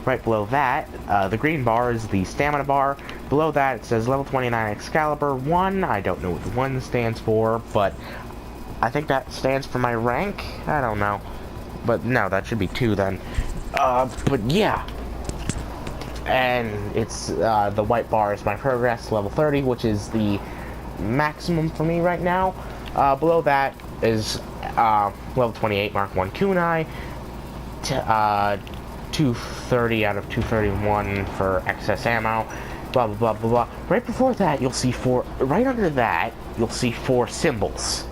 right below that, the green bar is the stamina bar. Below that, it says level 29 Excalibur 1. I don't know what the 1 stands for, but I think that stands for my rank? I don't know. But no, that should be 2 then. But yeah. And it's, the white bar is my progress, level 30, which is the maximum for me right now. Below that is, level 28 Mark 1 kunai. 230 out of 231 for excess ammo. Blah, blah, blah, blah, blah. Right before that, you'll see 4... Right under that, you'll see 4 symbols.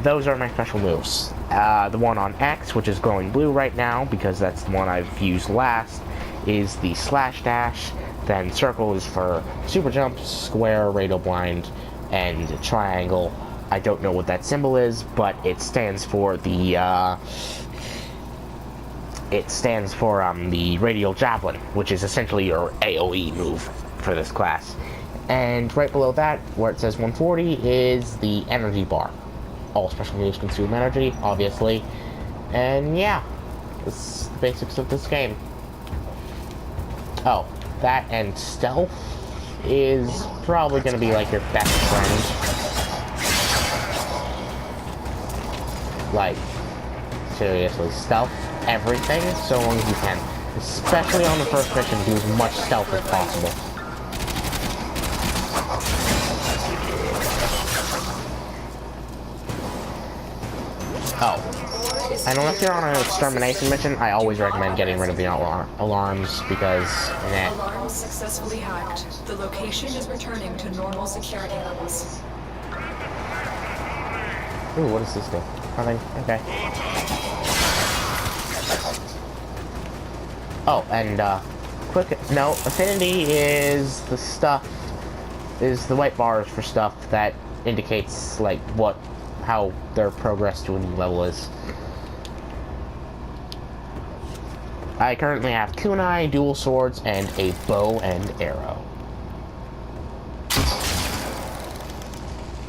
Those are my special moves. The one on X, which is glowing blue right now, because that's the one I've used last, is the slash dash. Then circle is for super jump, square, radial blind, and triangle. I don't know what that symbol is, but it stands for the, the radial javelin, which is essentially your AoE move for this class. And right below that, where it says 140, is the energy bar. All special moves consume energy, obviously. And yeah, that's the basics of this game. Oh, that and stealth is probably going to be like your best friend. Like, seriously, stealth everything so long as you can. Especially on the first mission, do as much stealth as possible. Oh, and unless you're on an extermination mission, I always recommend getting rid of the alarms because, nah. Alarms successfully hacked. The location is returning to normal security levels. Ooh, what does this do? Nothing. Okay. Oh, and, quick note, affinity is the stuff, is the white bars for stuff that indicates, like, how their progress to a new level is. I currently have kunai, dual swords, and a bow and arrow.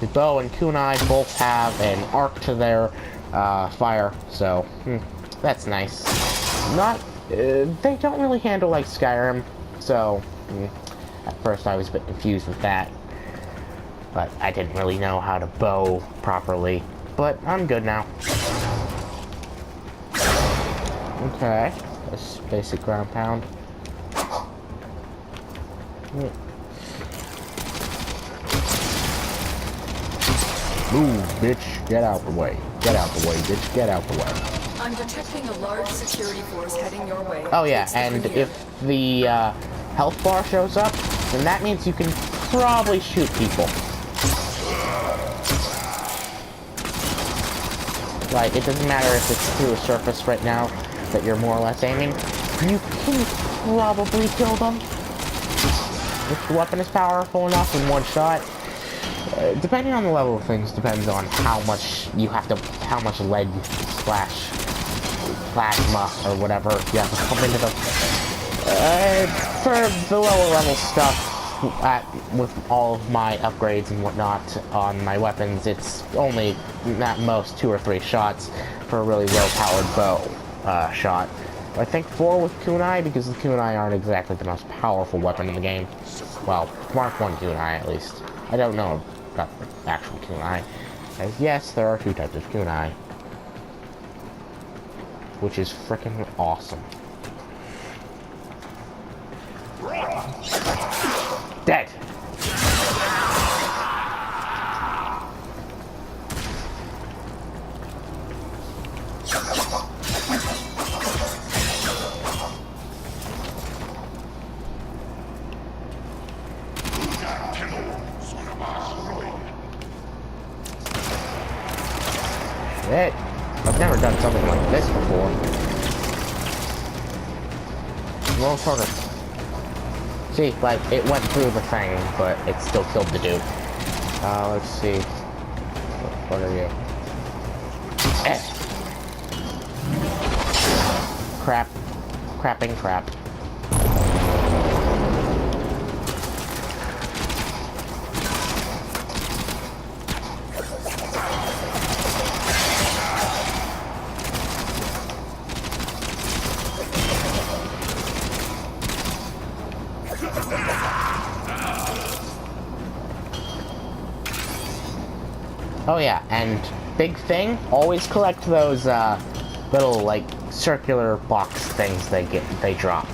The bow and kunai both have an arc to their fire, so that's nice. They don't really handle like Skyrim, so at first I was a bit confused with that. But I didn't really know how to bow properly. But I'm good now. Okay. That's basic ground pound. Move, bitch. Get out the way. Get out the way, bitch. Get out the way. I'm detecting a large security force heading your way. Oh yeah, and if the health bar shows up, then that means you can probably shoot people. Like, it doesn't matter if it's through a surface right now that you're more or less aiming. You can probably kill them. If the weapon is powerful enough in one shot. Depending on the level of things, depends on how much you have to, how much lead slash plasma or whatever you have to pump into them. For the lower level stuff, with all of my upgrades and whatnot on my weapons, it's only at most 2 or 3 shots for a really low-powered bow shot. I think 4 with kunai, because the kunai aren't exactly the most powerful weapon in the game. Well, Mark 1 kunai at least. I don't know about the actual kunai. As yes, there are 2 types of kunai. Which is freaking awesome. Dead! Shit. I've never done something like this before. Roll harder. See, like, it went through the thing, but it still killed the dude. Let's see. What are you? Eh. Crap. Crapping crap. Oh yeah, and big thing, always collect those little like circular box things they drop.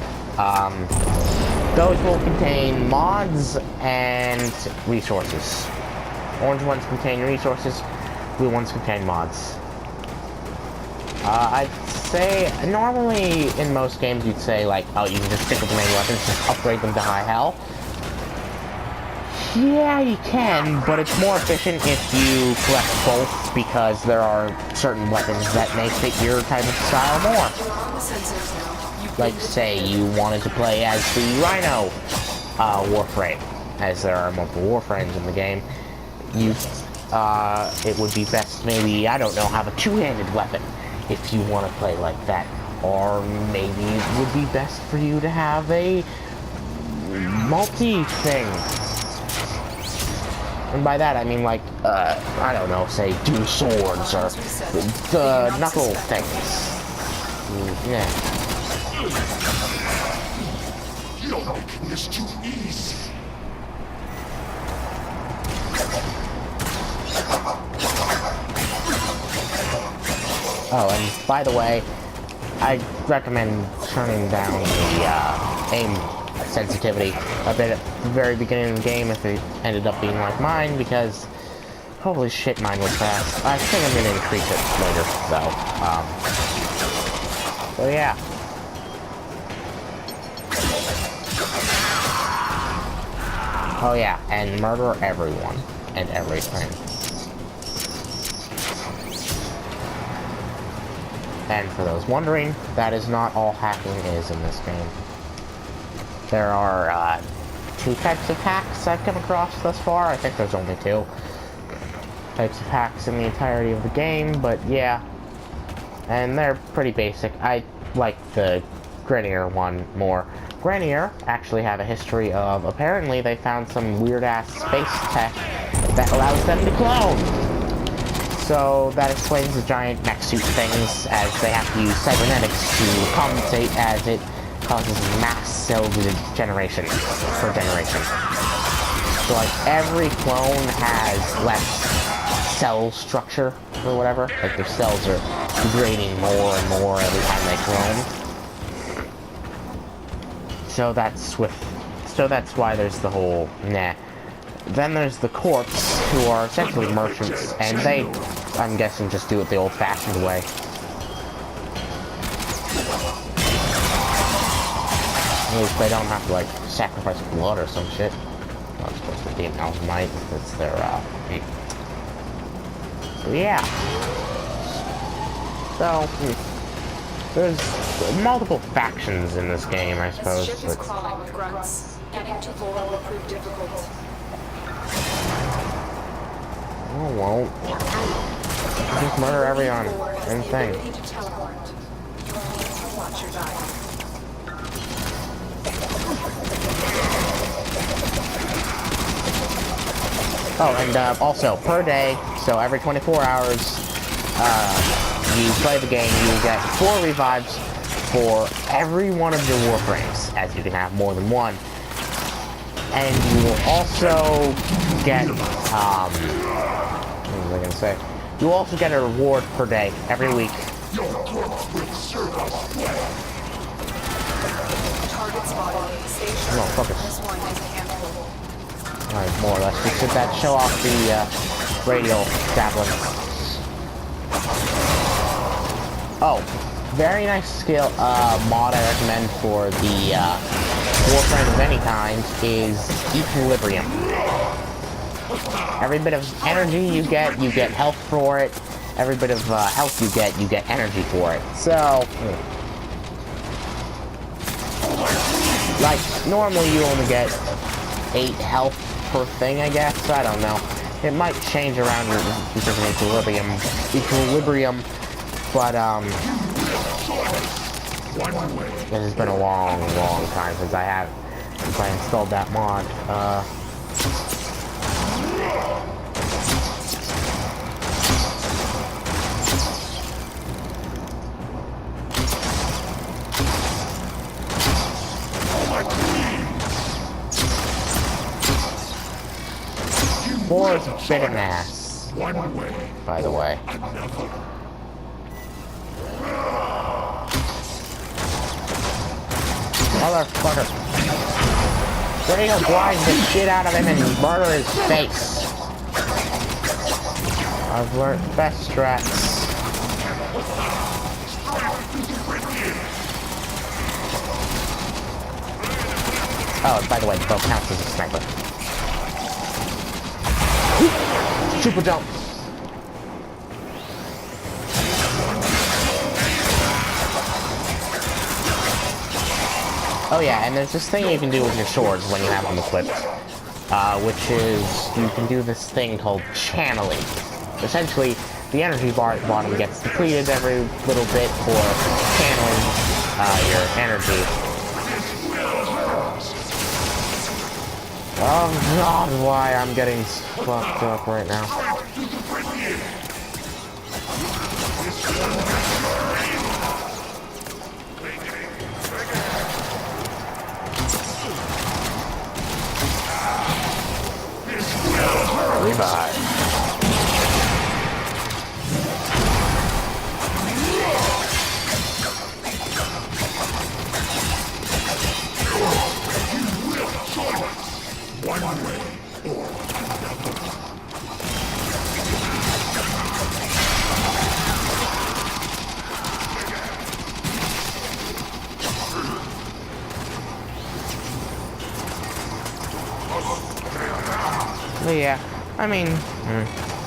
Those will contain mods and resources. Orange ones contain resources, blue ones contain mods. I'd say, normally in most games you'd say like, oh, you can just stick with the main weapons, just upgrade them to high hell. Yeah, you can, but it's more efficient if you collect both, because there are certain weapons that may fit your type of style more. Like, say, you wanted to play as the Rhino Warframe, as there are multiple Warframes in the game. It would be best maybe, I don't know, have a two-handed weapon if you want to play like that. Or maybe it would be best for you to have a multi-thing. And by that I mean like, I don't know, say two swords or the knuckle things. Yeah. You don't know it's too easy. Oh, and by the way, I recommend turning down the aim sensitivity a bit at the very beginning of the game if it ended up being like mine, because holy shit, mine was fast. I think I'm gonna increase it later, though. So yeah. Oh yeah, and murder everyone and everything. And for those wondering, that is not all hacking is in this game. There are two types of hacks I've come across thus far. I think there's only two types of hacks in the entirety of the game, but yeah. And they're pretty basic. I like the Grenier one more. Grenier actually have a history of, apparently they found some weird-ass space tech that allows them to clone. So that explains the giant mech suit things, as they have to use cybernetics to compensate, as it causes mass cell degeneration per generation. So like every clone has less cell structure or whatever. Like their cells are degrading more and more every time they clone. So that's why there's the whole nah. Then there's the corpse, who are essentially merchants, and they, I'm guessing, just do it the old-fashioned way. At least they don't have to, like, sacrifice blood or some shit. Well, it's supposed to be an alchemite, it's their, So, yeah. So, there's multiple factions in this game, I suppose. This ship is crawling with grunts. Getting to Laurel will prove difficult. Oh, won't. Just murder everyone. Same thing. Oh, and also, per day, so every 24 hours, you play the game, you get 4 revives for every one of your Warframes, as you can have more than one. And you will also get, what was I gonna say? You will also get a reward per day, every week. Motherfuckers. Alright, more or less. Just did that show off the, radial tablet. Oh, very nice skill, mod I recommend for the, Warframe of any kind is Equilibrium. Every bit of energy you get health for it. Every bit of health you get energy for it. So, like, normally you only get 8 health per thing, I guess. I don't know. It might change around because of equilibrium, but, it has been a long time since I installed that mod. Four is a bit of an ass. One way. by the way. Motherfucker. Radio blinds the shit out of him and murder his face. I've learned best strats. Oh, by the way, the bow counts as a sniper. Super jump. Oh yeah, and there's this thing you can do with your swords when you have them equipped, which is you can do this thing called channeling. Essentially, the energy bar at the bottom gets depleted every little bit for channeling your energy. Oh god, why I'm getting fucked up right now. Revive. But yeah, I mean,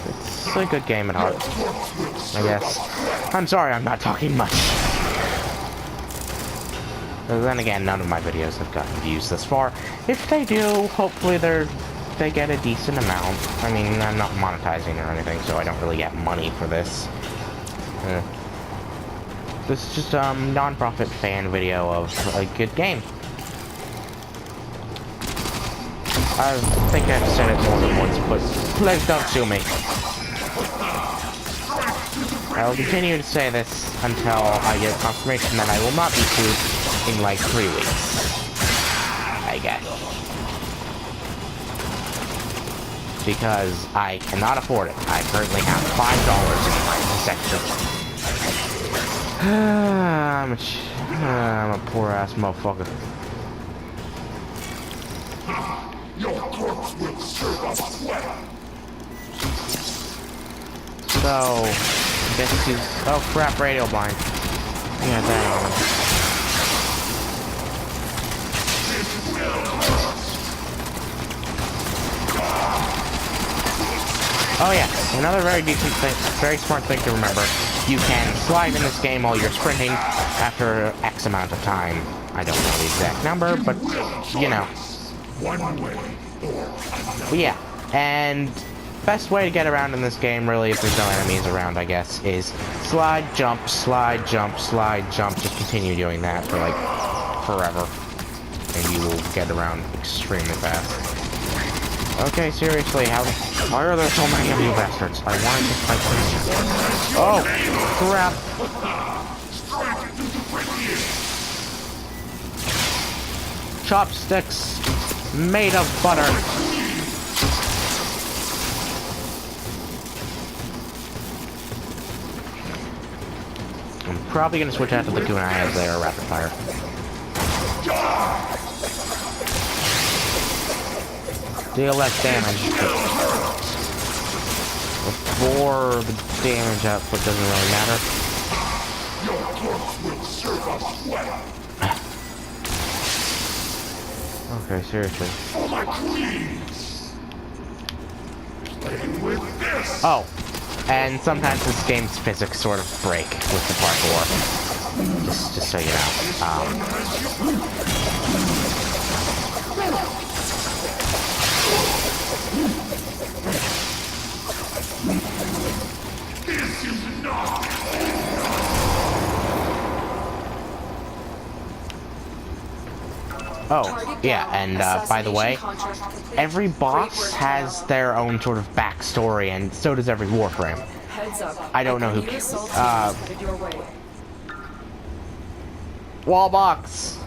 it's a good game at heart, I guess. I'm sorry I'm not talking much. But then again, none of my videos have gotten views this far. If they do, hopefully they get a decent amount. I mean, I'm not monetizing or anything, so I don't really get money for this. This is just a non-profit fan video of a good game. I think I've said it more than once, but please don't sue me. I will continue to say this until I get confirmation that I will not be sued in like 3 weeks. I guess. Because I cannot afford it. I currently have $5 in my possession. I'm a poor ass motherfucker. Your corpse will serve us well. So, I guess he's... Oh crap, radio blind. Yeah, that one. Oh yeah, another very decent thing, very smart thing to remember. You can slide in this game while you're sprinting after X amount of time. I don't know the exact number, but, you know. But yeah, and best way to get around in this game, really, if there's no enemies around, I guess, is slide, jump, slide, jump, slide, jump. Just continue doing that for, like, forever. And you will get around extremely fast. Okay, seriously, why are there so many of you bastards? I want to just fight this. Oh, crap. Chopsticks made of butter. I'm probably gonna switch out to the kunai as they are rapid fire. Deal less damage. Before the damage output doesn't really matter. Okay, seriously. Oh, and sometimes this game's physics sort of break with the parkour. Just so you know. Oh, yeah, and by the way, every boss has their own sort of backstory, and so does every Warframe. I don't know who... Wall box!